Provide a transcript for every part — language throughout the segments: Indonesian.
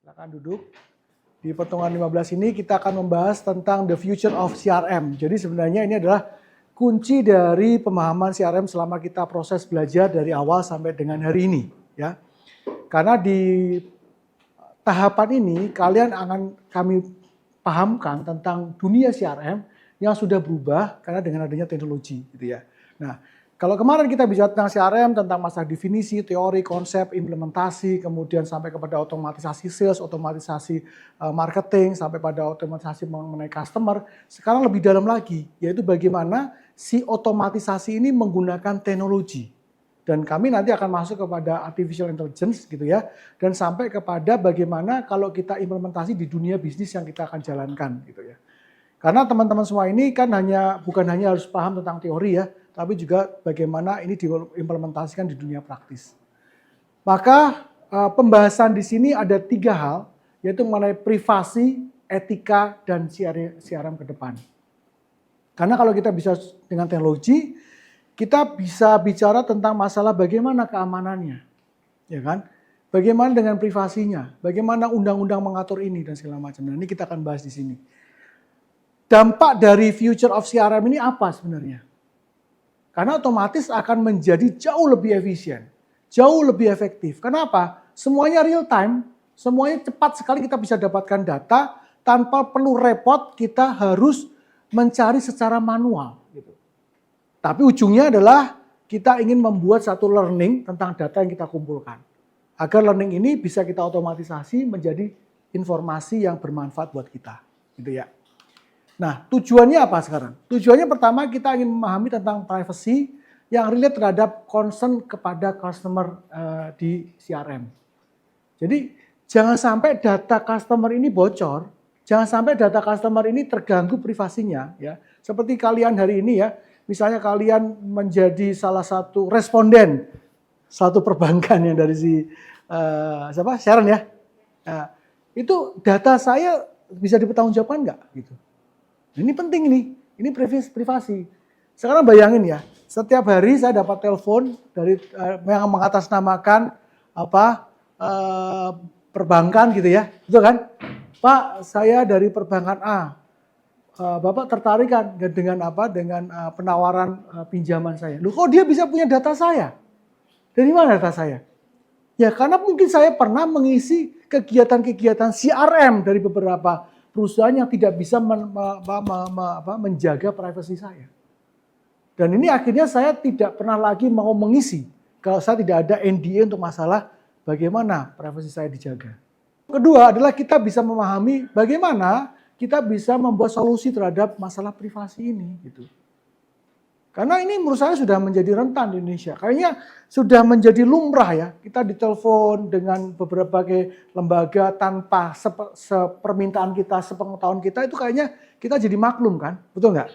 Silakan duduk. Di pertemuan 15 ini kita akan membahas tentang the future of CRM. Jadi sebenarnya ini adalah kunci dari pemahaman CRM selama kita proses belajar dari awal sampai dengan hari ini, ya. Karena di tahapan ini kalian akan kami pahamkan tentang dunia CRM yang sudah berubah karena dengan adanya teknologi, gitu ya. Nah, kalau kemarin kita bicara tentang CRM, tentang masalah definisi, teori, konsep, implementasi, kemudian sampai kepada otomatisasi sales, otomatisasi marketing, sampai pada otomatisasi mengenai customer, sekarang lebih dalam lagi, yaitu bagaimana si otomatisasi ini menggunakan teknologi. Dan kami nanti akan masuk kepada artificial intelligence gitu ya, dan sampai kepada bagaimana kalau kita implementasi di dunia bisnis yang kita akan jalankan gitu ya. Karena teman-teman semua ini kan bukan hanya harus paham tentang teori ya, tapi juga bagaimana ini diimplementasikan di dunia praktis. Maka pembahasan di sini ada 3 hal, yaitu mengenai privasi, etika, dan CRM ke depan. Karena kalau kita bisa dengan teknologi, kita bisa bicara tentang masalah bagaimana keamanannya, ya kan? Bagaimana dengan privasinya, bagaimana undang-undang mengatur ini dan segala macam. Nah, ini kita akan bahas di sini. Dampak dari future of CRM ini apa sebenarnya? Karena otomatis akan menjadi jauh lebih efisien, jauh lebih efektif. Kenapa? Semuanya real time, semuanya cepat sekali kita bisa dapatkan data tanpa perlu repot kita harus mencari secara manual. Gitu. Tapi ujungnya adalah kita ingin membuat satu learning tentang data yang kita kumpulkan. Agar learning ini bisa kita otomatisasi menjadi informasi yang bermanfaat buat kita. Gitu ya. Nah, tujuannya apa sekarang? Tujuannya pertama kita ingin memahami tentang privacy yang relate terhadap concern kepada customer di CRM. Jadi jangan sampai data customer ini bocor, jangan sampai data customer ini terganggu privasinya. Ya. Seperti kalian hari ini ya, misalnya kalian menjadi salah satu responden satu perbankan yang dari si Sharon ya. Nah, itu data saya bisa dipertanggungjawabkan nggak? Gitu. Ini penting ini privasi. Sekarang bayangin ya, setiap hari saya dapat telepon dari yang mengatasnamakan perbankan gitu ya, itu kan? Pak, saya dari perbankan A. Bapak tertarik kan dengan apa? Dengan penawaran pinjaman saya. Loh, kok dia bisa punya data saya? Dari mana data saya? Ya karena mungkin saya pernah mengisi kegiatan-kegiatan CRM dari beberapa perusahaan yang tidak bisa menjaga privasi saya. Dan ini akhirnya saya tidak pernah lagi mau mengisi kalau saya tidak ada NDA untuk masalah bagaimana privasi saya dijaga. Kedua adalah kita bisa memahami bagaimana kita bisa membuat solusi terhadap masalah privasi ini gitu. Karena ini menurut saya sudah menjadi rentan di Indonesia. Kayaknya sudah menjadi lumrah ya. Kita ditelepon dengan beberapa lembaga tanpa sepermintaan kita, sepengetahuan kita. Itu kayaknya kita jadi maklum kan? Betul nggak?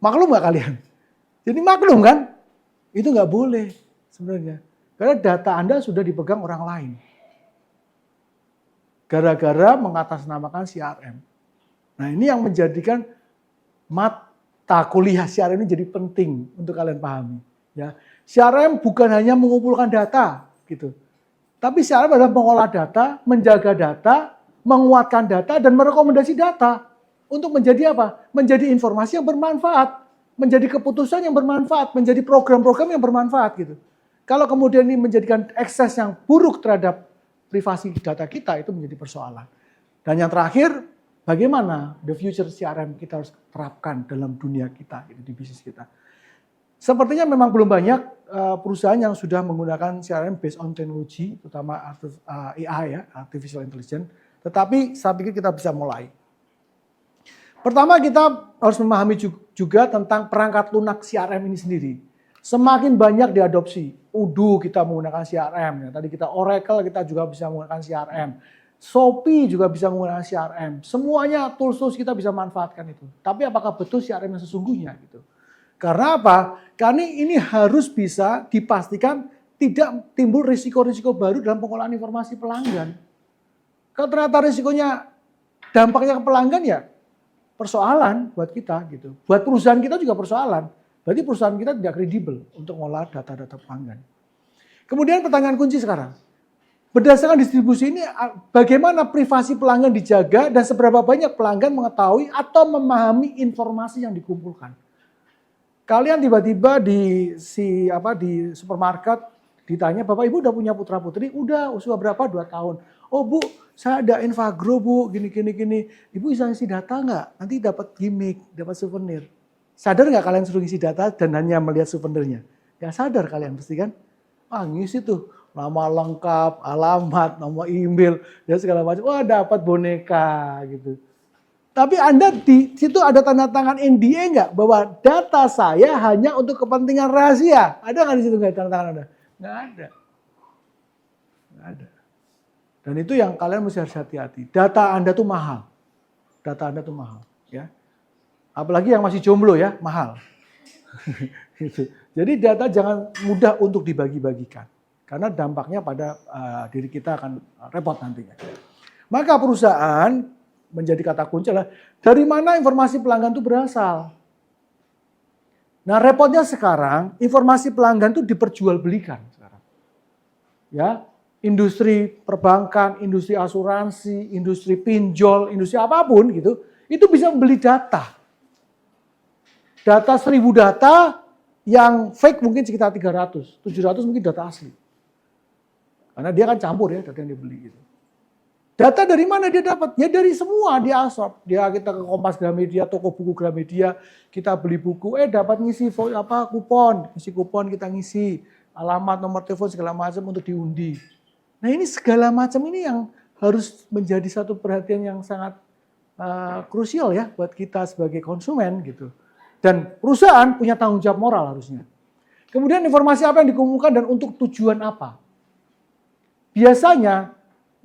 Maklum nggak kalian? Jadi maklum kan? Itu nggak boleh sebenarnya. Karena data Anda sudah dipegang orang lain. Gara-gara mengatasnamakan CRM. Nah ini yang menjadikan kuliah CRM ini jadi penting untuk kalian pahami. Ya, CRM bukan hanya mengumpulkan data, gitu. Tapi CRM adalah mengolah data, menjaga data, menguatkan data, dan merekomendasi data untuk menjadi apa? Menjadi informasi yang bermanfaat, menjadi keputusan yang bermanfaat, menjadi program-program yang bermanfaat, gitu. Kalau kemudian ini menjadikan akses yang buruk terhadap privasi data kita, itu menjadi persoalan. Dan yang terakhir, bagaimana the future CRM kita harus terapkan dalam dunia kita, di bisnis kita. Sepertinya memang belum banyak perusahaan yang sudah menggunakan CRM based on teknologi, terutama AI ya, artificial intelligence. Tetapi saya pikir kita bisa mulai. Pertama kita harus memahami juga tentang perangkat lunak CRM ini sendiri. Semakin banyak diadopsi, Odoo kita menggunakan CRM, ya. Tadi kita Oracle kita juga bisa menggunakan CRM. Shopee juga bisa menggunakan CRM. Semuanya tools kita bisa manfaatkan itu. Tapi apakah betul CRM yang sesungguhnya gitu? Karena apa? Karena ini harus bisa dipastikan tidak timbul risiko-risiko baru dalam pengolahan informasi pelanggan. Kalau ternyata risikonya dampaknya ke pelanggan ya persoalan buat kita gitu. Buat perusahaan kita juga persoalan. Berarti perusahaan kita tidak kredibel untuk mengolah data-data pelanggan. Kemudian pertanyaan kunci sekarang. Berdasarkan distribusi ini, bagaimana privasi pelanggan dijaga dan seberapa banyak pelanggan mengetahui atau memahami informasi yang dikumpulkan. Kalian tiba-tiba di supermarket ditanya, Bapak Ibu udah punya putra putri? Udah, usia berapa? 2 tahun. Oh Bu, saya ada Infagro Bu, gini. Ibu bisa ngisi data nggak? Nanti dapat gimmick, dapat souvenir. Sadar nggak kalian suruh ngisi data dan hanya melihat souvenirnya? Ya sadar kalian pasti kan? Ngisi tuh nama lengkap, alamat, nomor email, dan segala macam. Wah dapat boneka gitu. Tapi Anda di situ ada tanda tangan NDA nggak? Bahwa data saya hanya untuk kepentingan rahasia. Ada nggak di situ nggak tanda tangan Anda? Nggak ada. Nggak ada. Dan itu yang kalian mesti harus hati-hati. Data Anda tuh mahal. Data Anda tuh mahal. Ya. Apalagi yang masih jomblo ya, mahal. Gitu. Jadi data jangan mudah untuk dibagi-bagikan. Karena dampaknya pada diri kita akan repot nantinya. Maka perusahaan menjadi kata kunci adalah dari mana informasi pelanggan itu berasal. Nah repotnya sekarang informasi pelanggan itu diperjualbelikan sekarang. Ya, industri perbankan, industri asuransi, industri pinjol, industri apapun gitu, itu bisa membeli data. Data 1000 data yang fake mungkin sekitar 300, 700 mungkin data asli. Karena dia kan campur ya data yang dibeli gitu. Data dari mana dia dapat? Ya dari semua dia asap. Kita ke Kompas Gramedia, toko buku Gramedia, kita beli buku, dapat ngisi kupon, kita ngisi alamat, nomor telepon segala macam untuk diundi. Nah ini segala macam ini yang harus menjadi satu perhatian yang sangat krusial ya buat kita sebagai konsumen gitu. Dan perusahaan punya tanggung jawab moral harusnya. Kemudian informasi apa yang dikumpulkan dan untuk tujuan apa? Biasanya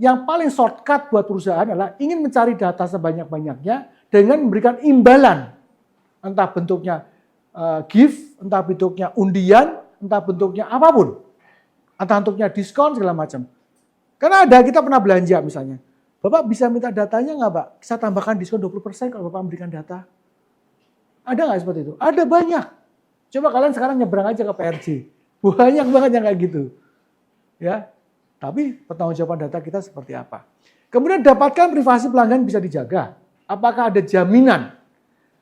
yang paling shortcut buat perusahaan adalah ingin mencari data sebanyak-banyaknya dengan memberikan imbalan. Entah bentuknya gift, entah bentuknya undian, entah bentuknya apapun. Entah bentuknya diskon segala macam. Karena kita pernah belanja misalnya. Bapak bisa minta datanya nggak Pak? Bisa tambahkan diskon 20% kalau Bapak memberikan data. Ada nggak seperti itu? Ada banyak. Coba kalian sekarang nyebrang aja ke PRJ. Banyak banget yang kayak gitu. Ya. Tapi pertanggungjawaban data kita seperti apa? Kemudian dapatkan privasi pelanggan bisa dijaga. Apakah ada jaminan?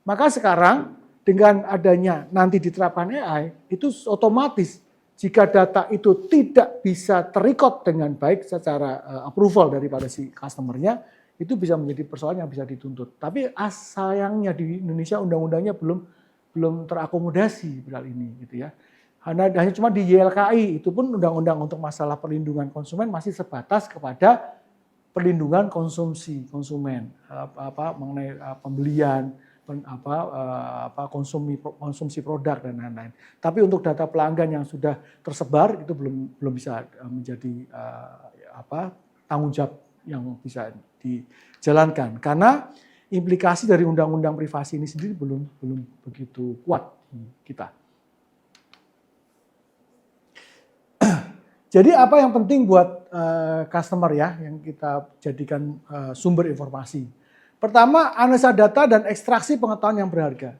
Maka sekarang dengan adanya nanti diterapkan AI, itu otomatis jika data itu tidak bisa terrecord dengan baik secara approval daripada si customer-nya, itu bisa menjadi persoalan yang bisa dituntut. Tapi sayangnya di Indonesia undang-undangnya belum terakomodasi hal ini gitu ya. Hanya cuma di YLKI, itu pun undang-undang untuk masalah perlindungan konsumen masih sebatas kepada perlindungan konsumen, mengenai pembelian, konsumsi produk dan lain-lain. Tapi untuk data pelanggan yang sudah tersebar itu belum bisa menjadi tanggung jawab yang bisa dijalankan karena implikasi dari undang-undang privasi ini sendiri belum begitu kuat di kita. Jadi apa yang penting buat customer ya yang kita jadikan sumber informasi. Pertama, analisa data dan ekstraksi pengetahuan yang berharga.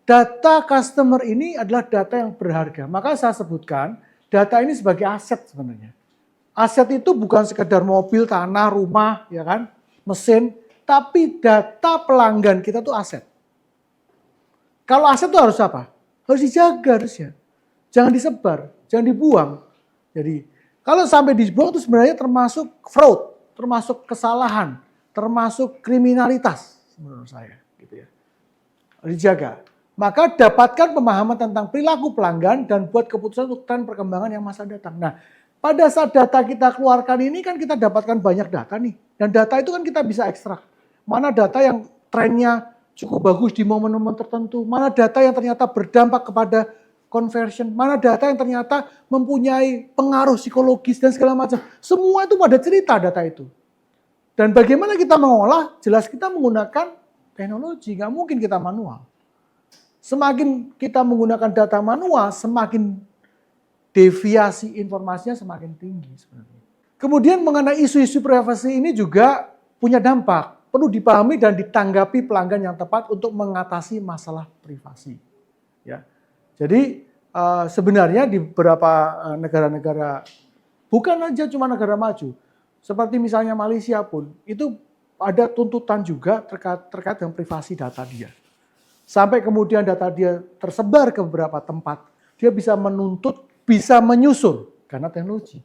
Data customer ini adalah data yang berharga. Maka saya sebutkan data ini sebagai aset sebenarnya. Aset itu bukan sekedar mobil, tanah, rumah, ya kan, mesin, tapi data pelanggan kita tuh aset. Kalau aset itu harus apa? Harus dijaga harusnya. Jangan disebar, jangan dibuang. Jadi kalau sampai dibuang itu sebenarnya termasuk fraud, termasuk kesalahan, termasuk kriminalitas menurut saya, gitu ya. Harus dijaga. Maka dapatkan pemahaman tentang perilaku pelanggan dan buat keputusan untuk tren perkembangan yang masa datang. Nah, pada saat data kita keluarkan ini kan kita dapatkan banyak data nih. Dan data itu kan kita bisa ekstrak. Mana data yang trennya cukup bagus di momen-momen tertentu. Mana data yang ternyata berdampak kepada conversion, mana data yang ternyata mempunyai pengaruh psikologis dan segala macam. Semua itu pada cerita data itu. Dan bagaimana kita mengolah, jelas kita menggunakan teknologi, nggak mungkin kita manual. Semakin kita menggunakan data manual, semakin deviasi informasinya semakin tinggi sebenarnya. Kemudian mengenai isu-isu privasi ini juga punya dampak. Perlu dipahami dan ditanggapi pelanggan yang tepat untuk mengatasi masalah privasi. Ya. Jadi sebenarnya di beberapa negara-negara Bukan aja cuma negara maju. Seperti misalnya Malaysia pun, itu ada tuntutan juga terkait dengan privasi data dia. Sampai kemudian data dia tersebar ke beberapa tempat, dia bisa menuntut, bisa menyusur karena teknologi.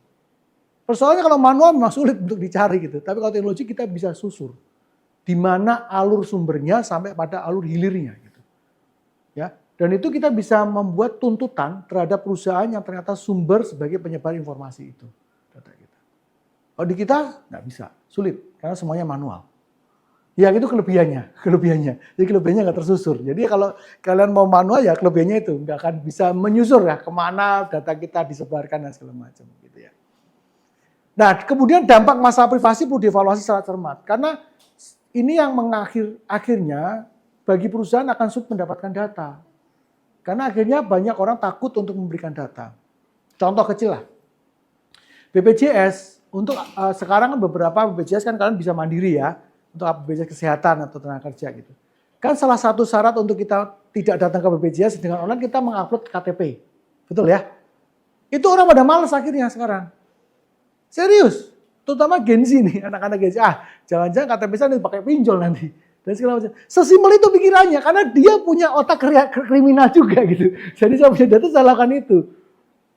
Persoalannya kalau manual memang sulit untuk dicari gitu, tapi kalau teknologi kita bisa susur. Di mana alur sumbernya sampai pada alur hilirnya gitu. Ya, dan itu kita bisa membuat tuntutan terhadap perusahaan yang ternyata sumber sebagai penyebar informasi itu. Data kita. Kalau di kita nggak bisa, sulit karena semuanya manual. Ya itu kelebihannya. Jadi kelebihannya nggak tersusur. Jadi kalau kalian mau manual ya kelebihannya itu nggak akan bisa menyusur ya kemana data kita disebarkan dan segala macam gitu ya. Nah kemudian dampak masalah privasi perlu dievaluasi secara cermat karena ini yang akhirnya bagi perusahaan akan sulit mendapatkan data. Karena akhirnya banyak orang takut untuk memberikan data. Contoh kecil lah. BPJS, untuk sekarang kan beberapa BPJS kan kalian bisa mandiri ya. Untuk BPJS Kesehatan atau tenaga kerja gitu. Kan salah satu syarat untuk kita tidak datang ke BPJS dengan online kita mengupload KTP. Betul ya? Itu orang pada males akhirnya sekarang. Serius. Terutama Gen Z nih, anak-anak Gen Z. Jangan-jangan KTP saya dipakai pinjol nanti. Dan segala macam. Sesimpel itu pikirannya, karena dia punya otak kriminal juga gitu. Jadi saya punya data, saya lakukan itu.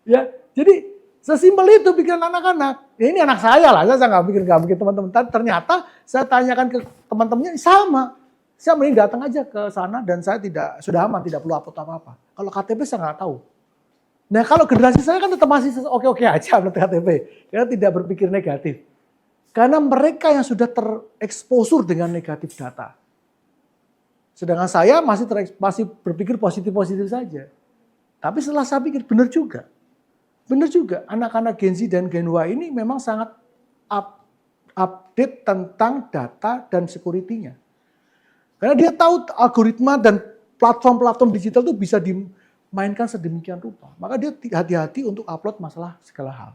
Ya, jadi sesimpel itu pikiran anak-anak. Ya ini anak saya lah, saya nggak mikir teman-teman. Ternyata saya tanyakan ke teman-temannya sama. Saya mending datang aja ke sana dan saya sudah aman, tidak perlu upload apa-apa. Kalau KTP saya nggak tahu. Nah kalau generasi saya kan tetap masih oke-oke aja upload KTP. Karena tidak berpikir negatif. Karena mereka yang sudah tereksposur dengan negatif data. Sedangkan saya masih berpikir positif-positif saja. Tapi setelah saya pikir benar juga. Benar juga, anak-anak Gen Z dan Gen Y ini memang sangat update tentang data dan security-nya. Karena dia tahu algoritma dan platform-platform digital itu bisa dimainkan sedemikian rupa. Maka dia hati-hati untuk upload masalah segala hal.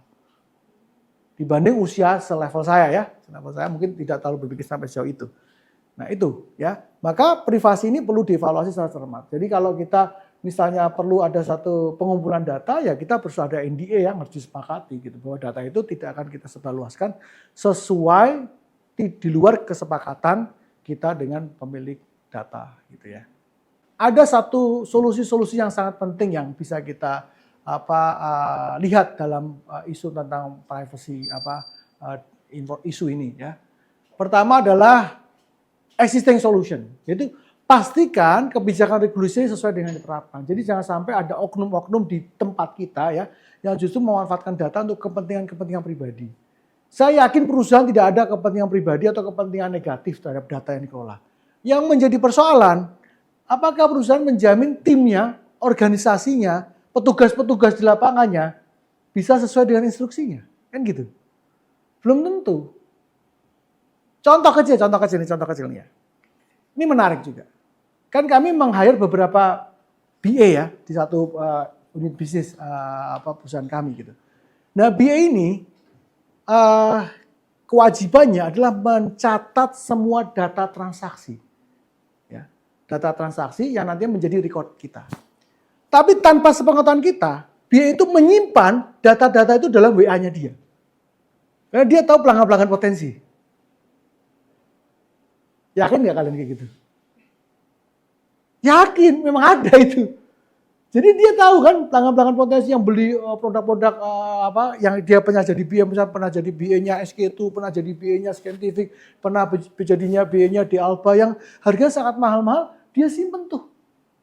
Dibanding usia selevel saya ya. Selevel saya mungkin tidak terlalu berpikir sampai sejauh itu. Nah itu ya. Maka privasi ini perlu dievaluasi secara cermat. Jadi kalau kita misalnya perlu ada satu pengumpulan data, ya kita harus ada NDA yang harus disepakati gitu, bahwa data itu tidak akan kita sebarluaskan sesuai di luar kesepakatan kita dengan pemilik data gitu ya. Ada satu solusi-solusi yang sangat penting yang bisa kita lihat dalam isu tentang privacy isu ini ya. Pertama adalah existing solution, yaitu pastikan kebijakan regulasi sesuai dengan diterapkan. Jadi jangan sampai ada oknum-oknum di tempat kita ya yang justru memanfaatkan data untuk kepentingan pribadi. Saya yakin perusahaan tidak ada kepentingan pribadi atau kepentingan negatif terhadap data yang dikelola. Yang menjadi persoalan, apakah perusahaan menjamin timnya, organisasinya, petugas-petugas di lapangannya bisa sesuai dengan instruksinya? Kan gitu. Belum tentu. Contoh kecil nih ya. Ini menarik juga. Kan kami meng-hire beberapa BA ya di satu unit bisnis perusahaan kami gitu. Nah BA ini kewajibannya adalah mencatat semua data transaksi. Ya, data transaksi yang nantinya menjadi record kita. Tapi tanpa sepengetahuan kita, BA itu menyimpan data-data itu dalam WA-nya dia. Karena dia tahu pelanggan-pelanggan potensi. Yakin nggak kalian kayak gitu? Yakin, memang ada itu. Jadi dia tahu kan pelanggan-pelanggan potensi yang beli produk-produk yang dia pernah jadi BA, misalnya pernah jadi BA-nya SK2, pernah jadi BA-nya Scientific, pernah jadinya BA-nya di Alba yang harganya sangat mahal-mahal, dia simpen tuh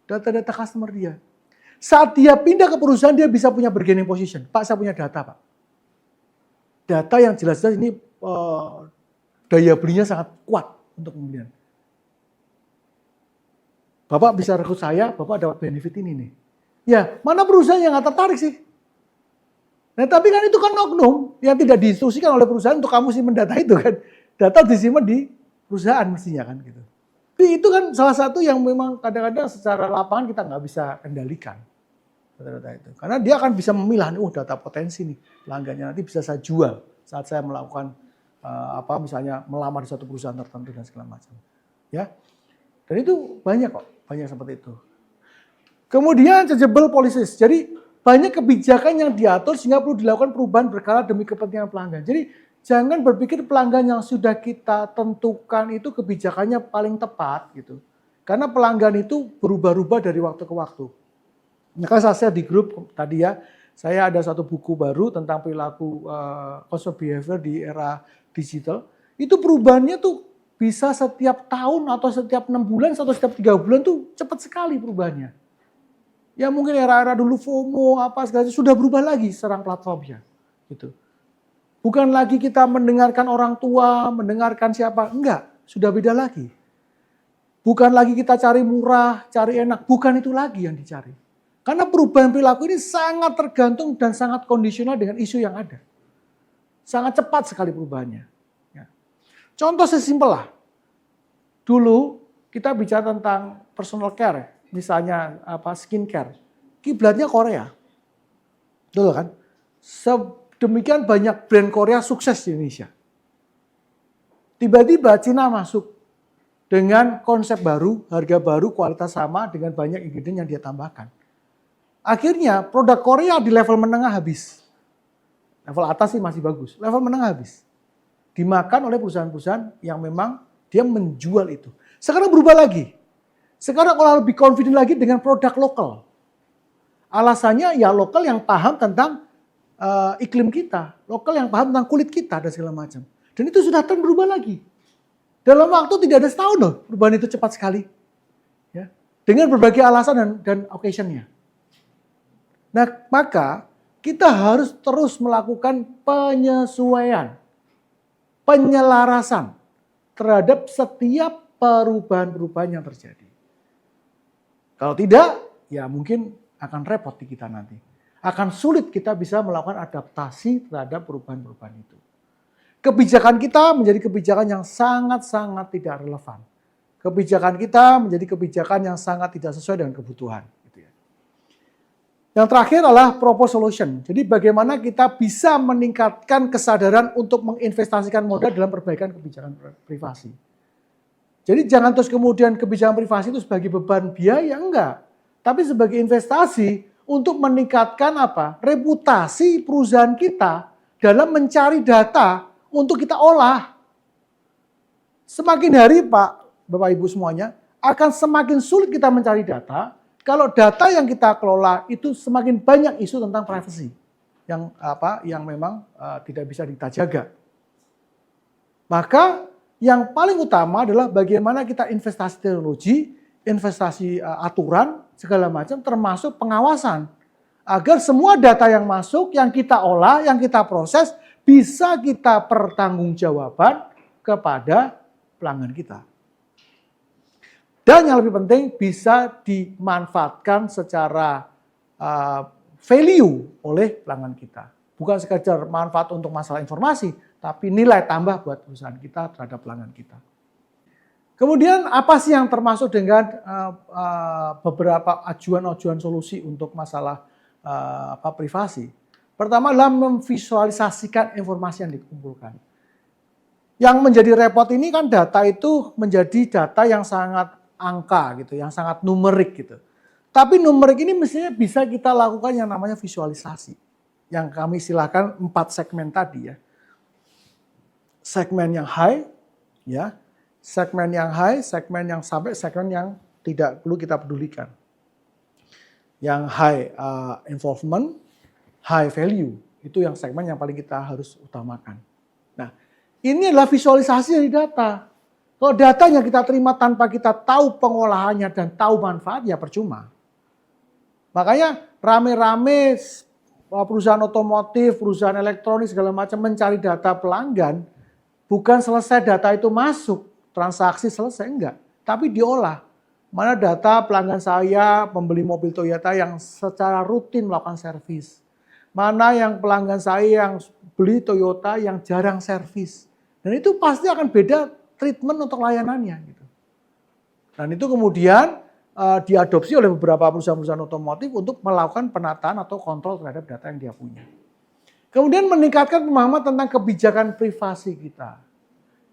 data-data customer dia. Saat dia pindah ke perusahaan dia bisa punya bargaining position. Pak, saya punya data, Pak. Data yang jelas-jelas ini daya belinya sangat kuat untuk pembelian. Bapak bisa rekrut saya, Bapak dapat benefit ini nih. Ya, mana perusahaan yang nggak tertarik sih? Nah, tapi kan itu kan oknum yang tidak diinstruksikan oleh perusahaan untuk kamu simpan data itu kan. Data disimpan di perusahaan mestinya kan gitu. Tapi itu kan salah satu yang memang kadang-kadang secara lapangan kita nggak bisa kendalikan. Data-data itu. Karena dia akan bisa memilah, data potensi nih pelanggannya nanti bisa saya jual saat saya melakukan misalnya melamar di suatu perusahaan tertentu dan segala macam. Ya. Dan itu banyak kok, banyak seperti itu. Kemudian changeable policies. Jadi banyak kebijakan yang diatur sehingga perlu dilakukan perubahan berkala demi kepentingan pelanggan. Jadi jangan berpikir pelanggan yang sudah kita tentukan itu kebijakannya paling tepat gitu. Karena pelanggan itu berubah-ubah dari waktu ke waktu. Maka saya di grup tadi ya, saya ada satu buku baru tentang perilaku consumer behavior di era digital. Itu perubahannya tuh bisa setiap tahun atau setiap 6 bulan atau setiap 3 bulan tuh cepat sekali perubahannya. Ya mungkin era-era dulu FOMO apa segala sudah berubah lagi serang platformnya gitu. Bukan lagi kita mendengarkan orang tua, mendengarkan siapa, enggak, sudah beda lagi. Bukan lagi kita cari murah, cari enak, bukan itu lagi yang dicari. Karena perubahan perilaku ini sangat tergantung dan sangat kondisional dengan isu yang ada. Sangat cepat sekali perubahannya. Ya. Contoh sesimpel lah. Dulu kita bicara tentang personal care, misalnya skincare. Kiblatnya Korea. Betul kan? Sedemikian banyak brand Korea sukses di Indonesia. Tiba-tiba Cina masuk dengan konsep baru, harga baru, kualitas sama dengan banyak ingredient yang dia tambahkan. Akhirnya produk Korea di level menengah habis. Level atas sih masih bagus, level menengah habis. Dimakan oleh perusahaan-perusahaan yang memang dia menjual itu. Sekarang berubah lagi. Sekarang orang lebih confident lagi dengan produk lokal. Alasannya ya lokal yang paham tentang iklim kita, lokal yang paham tentang kulit kita dan segala macam. Dan itu sudah berubah lagi. Dalam waktu tidak ada setahun loh, perubahan itu cepat sekali. Ya. Dengan berbagai alasan dan occasion-nya. Nah, maka kita harus terus melakukan penyesuaian, penyelarasan terhadap setiap perubahan-perubahan yang terjadi. Kalau tidak, ya mungkin akan repot di kita nanti. Akan sulit kita bisa melakukan adaptasi terhadap perubahan-perubahan itu. Kebijakan kita menjadi kebijakan yang sangat-sangat tidak relevan. Kebijakan kita menjadi kebijakan yang sangat tidak sesuai dengan kebutuhan. Yang terakhir adalah proper solution. Jadi bagaimana kita bisa meningkatkan kesadaran untuk menginvestasikan modal dalam perbaikan kebijakan privasi. Jadi jangan terus kemudian kebijakan privasi itu sebagai beban biaya, enggak. Tapi sebagai investasi untuk meningkatkan reputasi perusahaan kita dalam mencari data untuk kita olah. Semakin hari Pak, Bapak Ibu semuanya, akan semakin sulit kita mencari data kalau data yang kita kelola itu semakin banyak isu tentang privacy yang memang tidak bisa kita jaga. Maka yang paling utama adalah bagaimana kita investasi teknologi, investasi aturan segala macam termasuk pengawasan agar semua data yang masuk, yang kita olah, yang kita proses bisa kita pertanggungjawaban kepada pelanggan kita. Dan yang lebih penting bisa dimanfaatkan secara value oleh pelanggan kita. Bukan sekedar manfaat untuk masalah informasi, tapi nilai tambah buat perusahaan kita terhadap pelanggan kita. Kemudian apa sih yang termasuk dengan beberapa ajuan-ajuan solusi untuk masalah privasi? Pertama adalah memvisualisasikan informasi yang dikumpulkan. Yang menjadi repot ini kan data itu menjadi data yang sangat angka gitu, yang sangat numerik gitu. Tapi numerik ini mestinya bisa kita lakukan yang namanya visualisasi. Yang kami silakan 4 segmen tadi ya. Segmen yang high, ya, segmen yang high, segmen yang sampai segmen yang tidak perlu kita pedulikan. Yang high involvement, high value, itu yang segmen yang paling kita harus utamakan. Nah, ini adalah visualisasi dari data. Kalau datanya kita terima tanpa kita tahu pengolahannya dan tahu manfaatnya, percuma. Makanya rame-rame perusahaan otomotif, perusahaan elektronik segala macam mencari data pelanggan, bukan selesai data itu masuk, transaksi selesai, enggak. Tapi diolah. Mana data pelanggan saya, pembeli mobil Toyota yang secara rutin melakukan servis. Mana yang pelanggan saya yang beli Toyota yang jarang servis. Dan itu pasti akan beda treatment untuk layanannya gitu. Dan itu kemudian diadopsi oleh beberapa perusahaan-perusahaan otomotif untuk melakukan penataan atau kontrol terhadap data yang dia punya. Kemudian meningkatkan pemahaman tentang kebijakan privasi kita.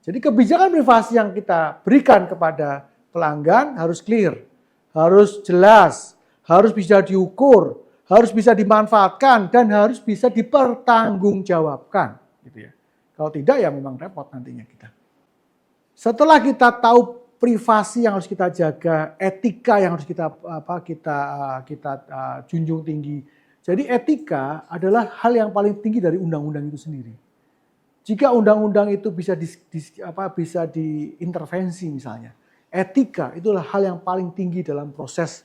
Jadi kebijakan privasi yang kita berikan kepada pelanggan harus clear, harus jelas, harus bisa diukur, harus bisa dimanfaatkan, dan harus bisa dipertanggungjawabkan. Gitu ya. Kalau tidak ya memang repot nantinya kita. Setelah kita tahu privasi yang harus kita jaga, etika yang harus kita junjung tinggi. Jadi etika adalah hal yang paling tinggi dari undang-undang itu sendiri. Jika undang-undang itu bisa diintervensi misalnya, etika itulah hal yang paling tinggi dalam proses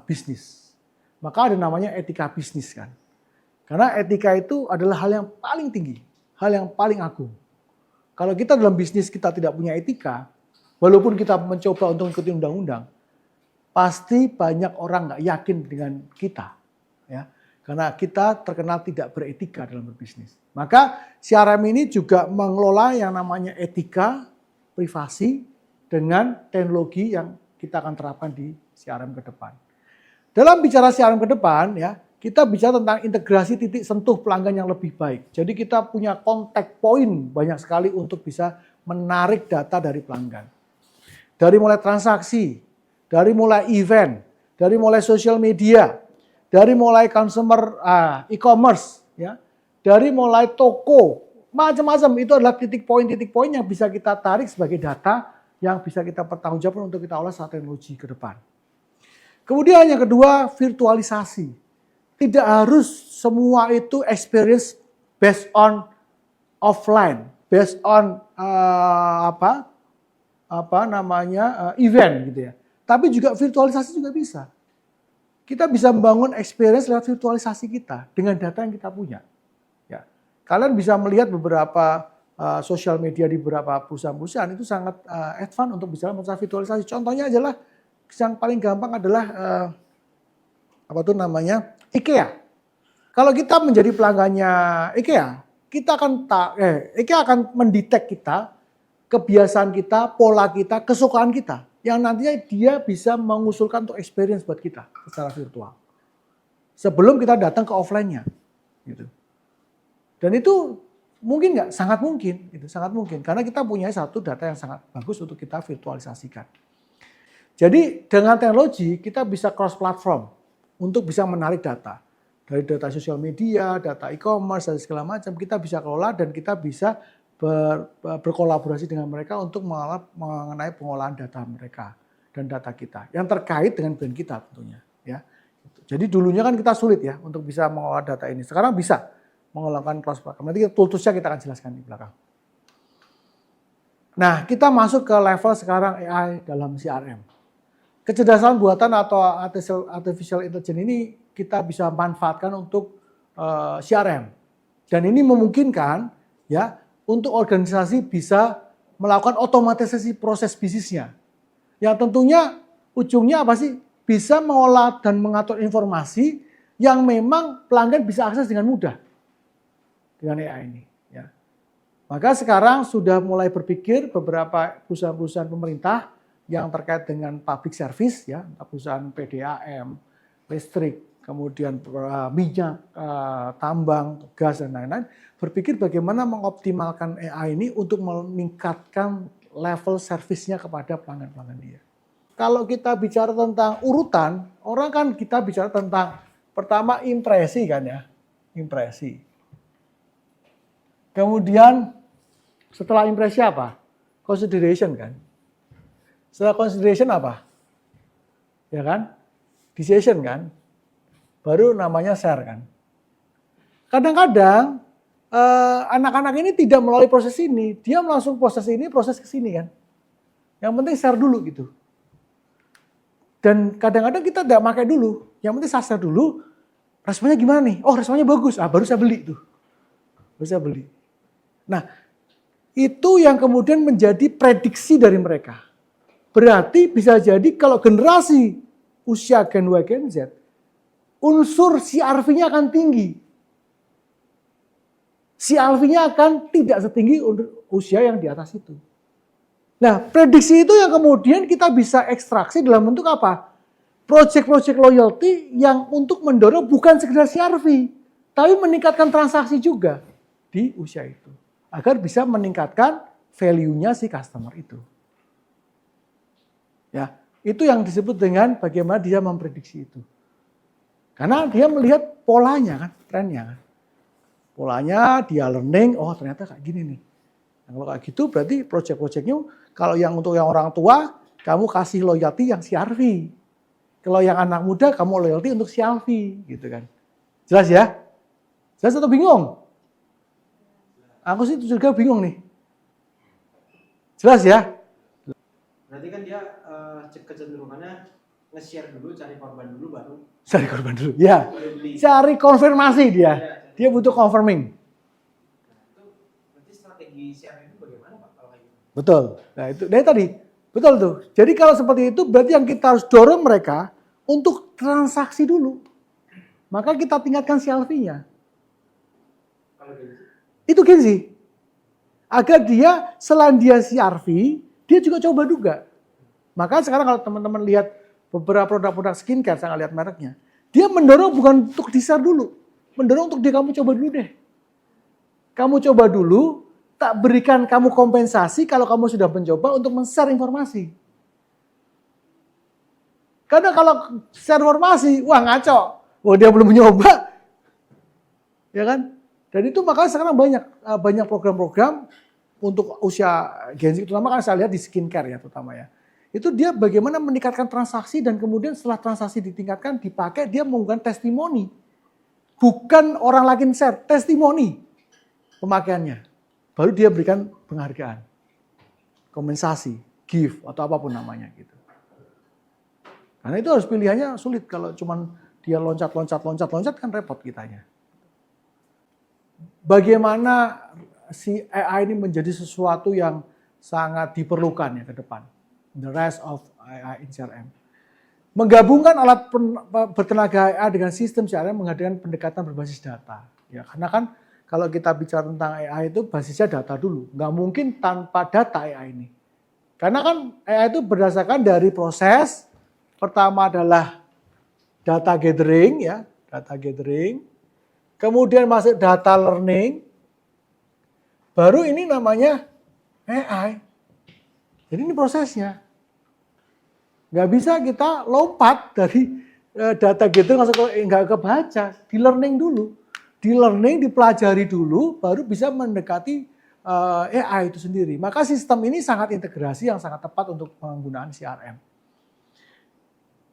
bisnis. Maka ada namanya etika bisnis kan. Karena etika itu adalah hal yang paling tinggi, hal yang paling agung. Kalau kita dalam bisnis kita tidak punya etika, walaupun kita mencoba untuk mengikuti undang-undang, pasti banyak orang nggak yakin dengan kita, ya. Karena kita terkenal tidak beretika dalam berbisnis. Maka CRM ini juga mengelola yang namanya etika, privasi, dengan teknologi yang kita akan terapkan di CRM ke depan. Dalam bicara CRM ke depan, ya, kita bicara tentang integrasi titik sentuh pelanggan yang lebih baik. Jadi kita punya contact point banyak sekali untuk bisa menarik data dari pelanggan. Dari mulai transaksi, dari mulai event, dari mulai social media, dari mulai consumer e-commerce, ya, dari mulai toko, macam-macam itu adalah titik poin yang bisa kita tarik sebagai data yang bisa kita pertanggungjawabkan untuk kita olah saat teknologi ke depan. Kemudian yang kedua, virtualisasi. Tidak harus semua itu experience based on offline, based on event gitu ya. Tapi juga virtualisasi juga bisa. Kita bisa membangun experience lewat virtualisasi kita dengan data yang kita punya. Ya. Kalian bisa melihat beberapa sosial media di beberapa perusahaan-perusahaan itu sangat advance untuk bisa melakukan virtualisasi. Contohnya adalah yang paling gampang adalah IKEA. Kalau kita menjadi pelanggannya IKEA, IKEA akan mendetek kita, kebiasaan kita, pola kita, kesukaan kita. Yang nantinya dia bisa mengusulkan untuk experience buat kita secara virtual. Sebelum kita datang ke offline-nya. Gitu. Dan itu mungkin nggak? Sangat mungkin. Itu sangat mungkin. Karena kita punya satu data yang sangat bagus untuk kita virtualisasikan. Jadi dengan teknologi kita bisa cross-platform untuk bisa menarik data. Dari data sosial media, data e-commerce, dan segala macam. Kita bisa kelola dan kita bisa berkolaborasi dengan mereka untuk mengenai pengolahan data mereka dan data kita yang terkait dengan brand kita tentunya, ya. Jadi dulunya kan kita sulit ya untuk bisa mengolah data ini. Sekarang bisa mengolahkan cross platform. Nanti toolsnya kita akan jelaskan di belakang. Nah, kita masuk ke level sekarang AI dalam CRM. Kecerdasan buatan atau artificial intelligence ini kita bisa manfaatkan untuk CRM. Dan ini memungkinkan ya untuk organisasi bisa melakukan otomatisasi proses bisnisnya. Yang tentunya ujungnya apa sih? Bisa mengolah dan mengatur informasi yang memang pelanggan bisa akses dengan mudah dengan AI ini. Ya. Maka sekarang sudah mulai berpikir beberapa perusahaan-perusahaan pemerintah yang terkait dengan public service, ya, perusahaan PDAM, listrik, kemudian minyak, tambang, gas, dan lain-lain, berpikir bagaimana mengoptimalkan AI ini untuk meningkatkan level servisnya kepada pelanggan-pelanggan dia. Kalau kita bicara tentang urutan, orang kan kita bicara tentang pertama impresi kan ya, impresi. Kemudian setelah impresi apa? Consideration kan. Setelah consideration apa? Ya kan? Decision kan? Baru namanya share kan. Kadang-kadang anak-anak ini tidak melalui proses ini, dia langsung proses ini, proses ke sini kan. Yang penting share dulu gitu. Dan kadang-kadang kita tidak pakai dulu, yang penting saya share dulu, responnya gimana nih? Oh responnya bagus, baru saya beli tuh. Baru saya beli. Nah itu yang kemudian menjadi prediksi dari mereka. Berarti bisa jadi kalau generasi usia Gen Y, Gen Z, unsur CRV-nya akan tinggi. CRV-nya akan tidak setinggi usia yang di atas itu. Nah, prediksi itu yang kemudian kita bisa ekstraksi dalam bentuk apa? Project-project loyalty yang untuk mendorong bukan sekedar CRV, tapi meningkatkan transaksi juga di usia itu. Agar bisa meningkatkan value-nya si customer itu. Ya, itu yang disebut dengan bagaimana dia memprediksi itu. Karena dia melihat polanya kan, trennya kan. Polanya dia learning, oh ternyata kayak gini nih. Nah, kalau kayak gitu berarti project-projectnya kalau yang untuk yang orang tua, kamu kasih loyalty yang CRV. Kalau yang anak muda, kamu loyalty untuk CRV gitu kan. Jelas ya? Jelas atau bingung? Aku sih juga bingung nih. Jelas ya? Berarti kan dia kecenderungannya nge-share dulu, cari korban dulu baru. Cari korban dulu, ya. Cari konfirmasi dia. Dia butuh confirming. Nah, itu berarti strategi share itu bagaimana Pak kalau kayak gitu? Betul. Nah itu dari tadi. Betul tuh. Jadi kalau seperti itu berarti yang kita harus dorong mereka untuk transaksi dulu. Maka kita tingkatkan CLV-nya. Kalau gitu. Itu Genzi. Agar dia selain dia CRV, dia juga coba juga. Maka sekarang kalau teman-teman lihat beberapa produk-produk skincare, saya nggak lihat mereknya. Dia mendorong bukan untuk di-share dulu. Mendorong untuk dia kamu coba dulu deh. Kamu coba dulu, tak berikan kamu kompensasi kalau kamu sudah mencoba untuk men-share informasi. Karena kalau share informasi, wah ngaco. Wah dia belum mencoba. Ya kan? Dan itu makanya sekarang banyak program-program untuk usia Gen Z, terutama kan saya lihat di skincare ya terutama ya. Itu dia bagaimana meningkatkan transaksi dan kemudian setelah transaksi ditingkatkan dipakai dia menggunakan testimoni. Bukan orang lain share, testimoni pemakaiannya. Baru dia berikan penghargaan, kompensasi, gift atau apapun namanya gitu. Karena itu harus pilihannya sulit kalau cuman dia loncat kan repot kitanya. Bagaimana si AI ini menjadi sesuatu yang sangat diperlukan ya ke depan. The rise of AI in CRM. Menggabungkan alat bertenaga AI dengan sistem CRM menghadirkan pendekatan berbasis data. Ya, karena kan kalau kita bicara tentang AI itu basisnya data dulu. Nggak mungkin tanpa data AI ini. Karena kan AI itu berdasarkan dari proses. Pertama adalah data gathering ya, data gathering. Kemudian masuk data learning. Baru ini namanya AI. Jadi ini prosesnya. Nggak bisa kita lompat dari data gitu nggak kebaca. Di learning dulu. Di learning, dipelajari dulu, baru bisa mendekati AI itu sendiri. Maka sistem ini sangat integrasi yang sangat tepat untuk penggunaan CRM.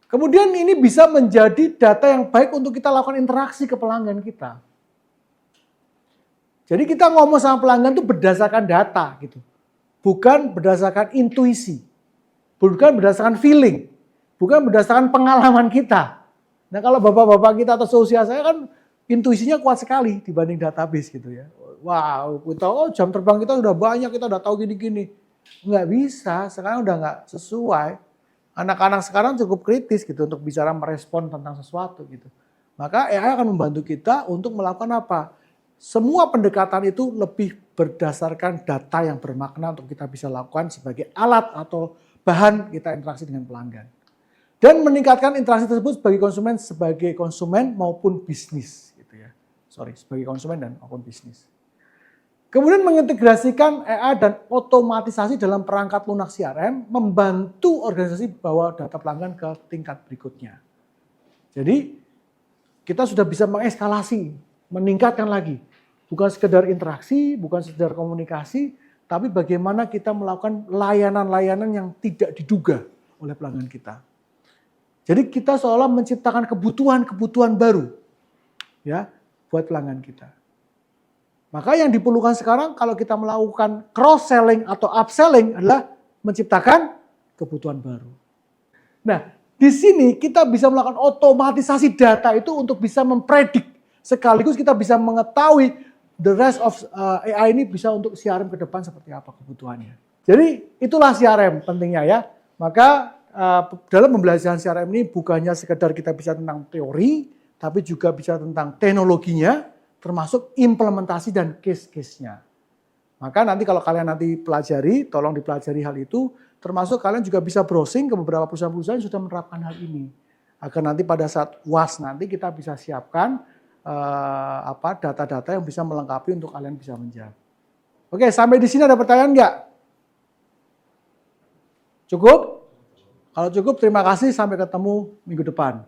Kemudian ini bisa menjadi data yang baik untuk kita lakukan interaksi ke pelanggan kita. Jadi kita ngomong sama pelanggan itu berdasarkan data gitu. Bukan berdasarkan intuisi. Bukan berdasarkan feeling. Bukan berdasarkan pengalaman kita. Nah kalau bapak-bapak kita atau seusia saya kan intuisinya kuat sekali dibanding database gitu ya. Wow, kita jam terbang kita udah banyak, kita udah tahu gini-gini. Nggak bisa, sekarang udah nggak sesuai. Anak-anak sekarang cukup kritis gitu untuk bicara merespon tentang sesuatu gitu. Maka AI akan membantu kita untuk melakukan apa? Semua pendekatan itu lebih berdasarkan data yang bermakna untuk kita bisa lakukan sebagai alat atau bahan kita interaksi dengan pelanggan. Dan meningkatkan interaksi tersebut sebagai konsumen maupun bisnis gitu ya. Sebagai konsumen dan maupun bisnis. Kemudian mengintegrasikan AI dan otomatisasi dalam perangkat lunak CRM membantu organisasi bawa data pelanggan ke tingkat berikutnya. Jadi kita sudah bisa mengeskalasi, meningkatkan lagi. Bukan sekedar interaksi, bukan sekedar komunikasi, tapi bagaimana kita melakukan layanan-layanan yang tidak diduga oleh pelanggan kita. Jadi kita seolah menciptakan kebutuhan-kebutuhan baru ya buat pelanggan kita. Maka yang diperlukan sekarang kalau kita melakukan cross-selling atau upselling adalah menciptakan kebutuhan baru. Nah, di sini kita bisa melakukan otomatisasi data itu untuk bisa mempredik. Sekaligus kita bisa mengetahui the rest of AI ini bisa untuk CRM ke depan seperti apa kebutuhannya. Jadi itulah CRM pentingnya ya. Maka dalam pembelajaran CRM ini bukannya sekedar kita bisa tentang teori, tapi juga bisa tentang teknologinya, termasuk implementasi dan case-case-nya. Maka nanti kalau kalian nanti pelajari, tolong dipelajari hal itu, termasuk kalian juga bisa browsing ke beberapa perusahaan-perusahaan yang sudah menerapkan hal ini. Agar nanti pada saat UAS nanti kita bisa siapkan data-data yang bisa melengkapi untuk kalian bisa menjawab. Oke, sampai di sini ada pertanyaan nggak? Cukup? Kalau cukup, terima kasih. Sampai ketemu minggu depan.